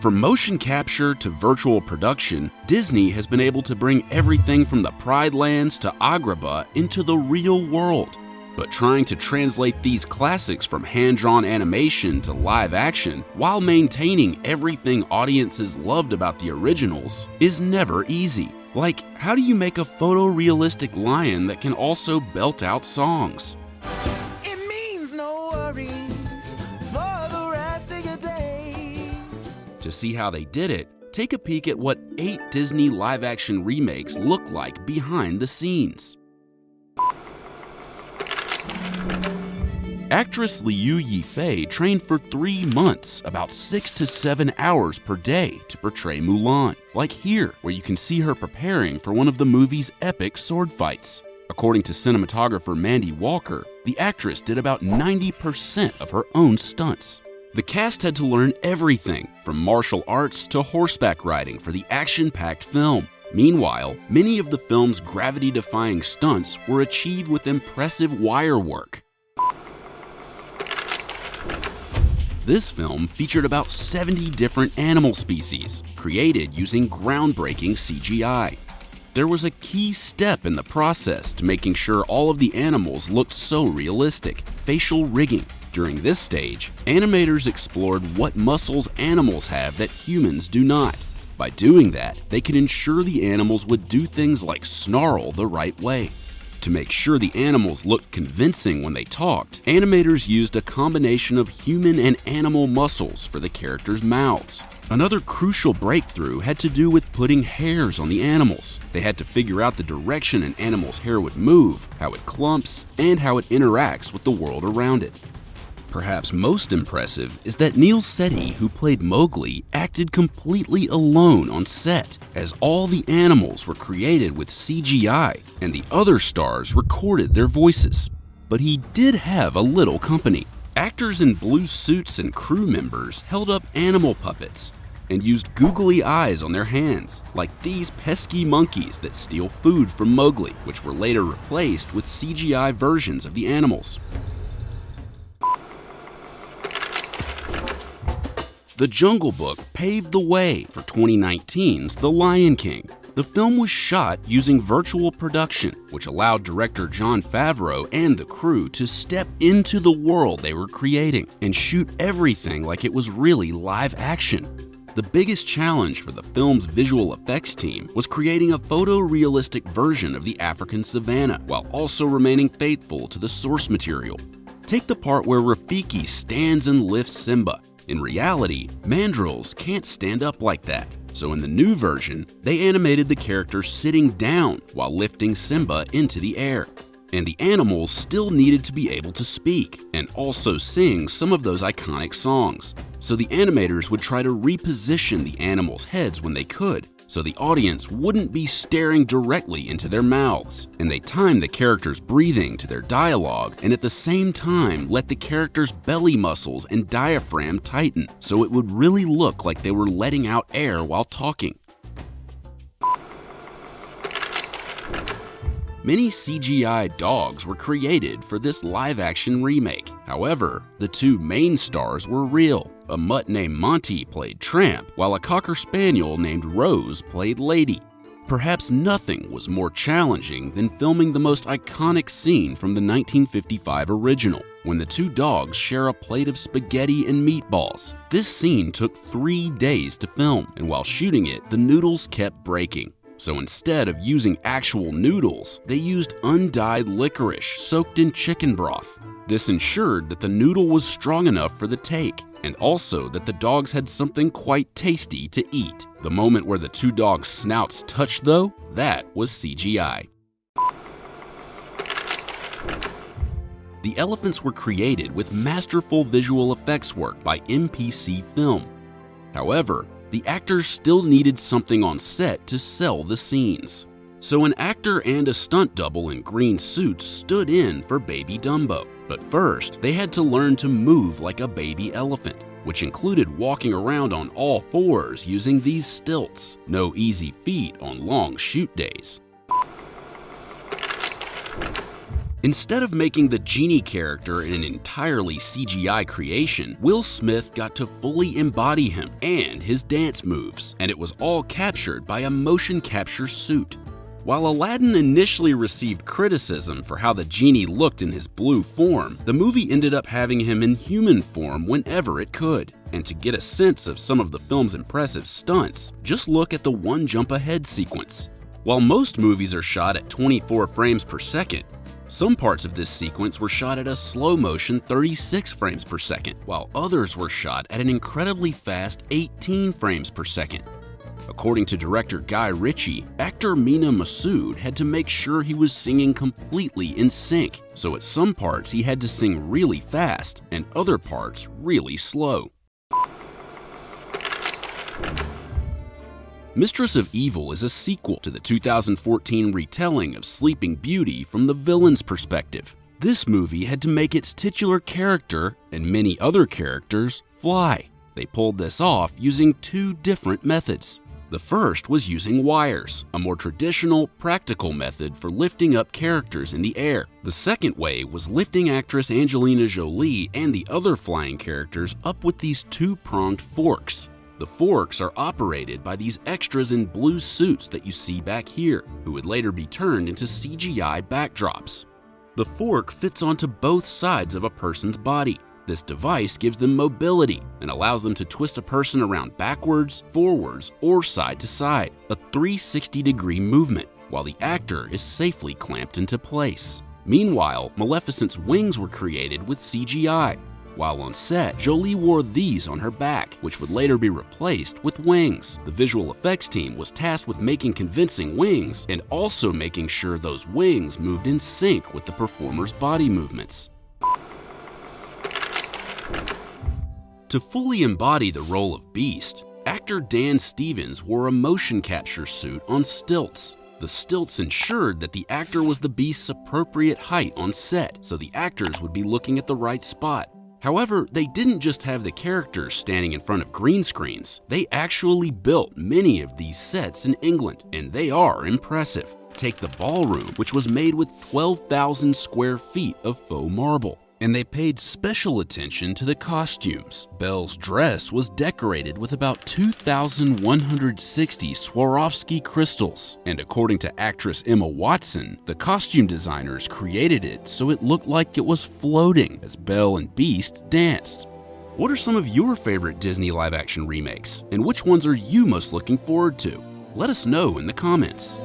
From motion capture to virtual production, Disney has been able to bring everything from the Pride Lands to Agrabah into the real world. But trying to translate these classics from hand-drawn animation to live action while maintaining everything audiences loved about the originals is never easy. Like, how do you make a photorealistic lion that can also belt out songs? It means no worries for the rest of your day. To see how they did it, take a peek at what 8 Disney live-action remakes look like behind the scenes. Actress Liu Yifei trained for 3 months, about 6 to 7 hours per day, to portray Mulan, like here, where you can see her preparing for one of the movie's epic sword fights. According to cinematographer Mandy Walker, the actress did about 90% of her own stunts. The cast had to learn everything, from martial arts to horseback riding for the action-packed film. Meanwhile, many of the film's gravity-defying stunts were achieved with impressive wire work. This film featured about 70 different animal species, created using groundbreaking CGI. There was a key step in the process to making sure all of the animals looked so realistic: facial rigging. During this stage, animators explored what muscles animals have that humans do not. By doing that, they could ensure the animals would do things like snarl the right way. To make sure the animals looked convincing when they talked, animators used a combination of human and animal muscles for the characters' mouths. Another crucial breakthrough had to do with putting hairs on the animals. They had to figure out the direction an animal's hair would move, how it clumps, and how it interacts with the world around it. Perhaps most impressive is that Neil Sethi, who played Mowgli, acted completely alone on set, as all the animals were created with CGI and the other stars recorded their voices. But he did have a little company. Actors in blue suits and crew members held up animal puppets and used googly eyes on their hands, like these pesky monkeys that steal food from Mowgli, which were later replaced with CGI versions of the animals. The Jungle Book paved the way for 2019's The Lion King. The film was shot using virtual production, which allowed director Jon Favreau and the crew to step into the world they were creating and shoot everything like it was really live action. The biggest challenge for the film's visual effects team was creating a photorealistic version of the African savanna while also remaining faithful to the source material. Take the part where Rafiki stands and lifts Simba. In reality, mandrills can't stand up like that, so in the new version, they animated the character sitting down while lifting Simba into the air. And the animals still needed to be able to speak and also sing some of those iconic songs. So the animators would try to reposition the animals' heads when they could, so the audience wouldn't be staring directly into their mouths. And they timed the characters' breathing to their dialogue and at the same time let the characters' belly muscles and diaphragm tighten, so it would really look like they were letting out air while talking. Many CGI dogs were created for this live-action remake. However, the 2 main stars were real. A mutt named Monty played Tramp, while a Cocker Spaniel named Rose played Lady. Perhaps nothing was more challenging than filming the most iconic scene from the 1955 original, when the 2 dogs share a plate of spaghetti and meatballs. This scene took 3 days to film, and while shooting it, the noodles kept breaking. So instead of using actual noodles, they used undyed licorice soaked in chicken broth. This ensured that the noodle was strong enough for the take, and also that the dogs had something quite tasty to eat. The moment where the 2 dogs' snouts touched, though, that was CGI. The elephants were created with masterful visual effects work by MPC Film. However, the actors still needed something on set to sell the scenes. So an actor and a stunt double in green suits stood in for Baby Dumbo. But first, they had to learn to move like a baby elephant, which included walking around on all 4s using these stilts. No easy feat on long shoot days. Instead of making the genie character an entirely CGI creation, Will Smith got to fully embody him and his dance moves, and it was all captured by a motion capture suit. While Aladdin initially received criticism for how the genie looked in his blue form, the movie ended up having him in human form whenever it could. And to get a sense of some of the film's impressive stunts, just look at the one jump ahead sequence. While most movies are shot at 24 frames per second, some parts of this sequence were shot at a slow motion 36 frames per second, while others were shot at an incredibly fast 18 frames per second. According to director Guy Ritchie, actor Mena Massoud had to make sure he was singing completely in sync, so at some parts he had to sing really fast and other parts really slow. Mistress of Evil is a sequel to the 2014 retelling of Sleeping Beauty from the villain's perspective. This movie had to make its titular character, and many other characters, fly. They pulled this off using two different methods. The first was using wires, a more traditional, practical method for lifting up characters in the air. The second way was lifting actress Angelina Jolie and the other flying characters up with these two-pronged forks. The forks are operated by these extras in blue suits that you see back here, who would later be turned into CGI backdrops. The fork fits onto both sides of a person's body. This device gives them mobility and allows them to twist a person around backwards, forwards, or side to side, a 360-degree movement, while the actor is safely clamped into place. Meanwhile, Maleficent's wings were created with CGI. While on set, Jolie wore these on her back, which would later be replaced with wings. The visual effects team was tasked with making convincing wings and also making sure those wings moved in sync with the performer's body movements. To fully embody the role of Beast, actor Dan Stevens wore a motion capture suit on stilts. The stilts ensured that the actor was the Beast's appropriate height on set, so the actors would be looking at the right spot. However, they didn't just have the characters standing in front of green screens. They actually built many of these sets in England, and they are impressive. Take the ballroom, which was made with 12,000 square feet of faux marble. And they paid special attention to the costumes. Belle's dress was decorated with about 2,160 Swarovski crystals, and according to actress Emma Watson, the costume designers created it so it looked like it was floating as Belle and Beast danced. What are some of your favorite Disney live-action remakes, and which ones are you most looking forward to? Let us know in the comments.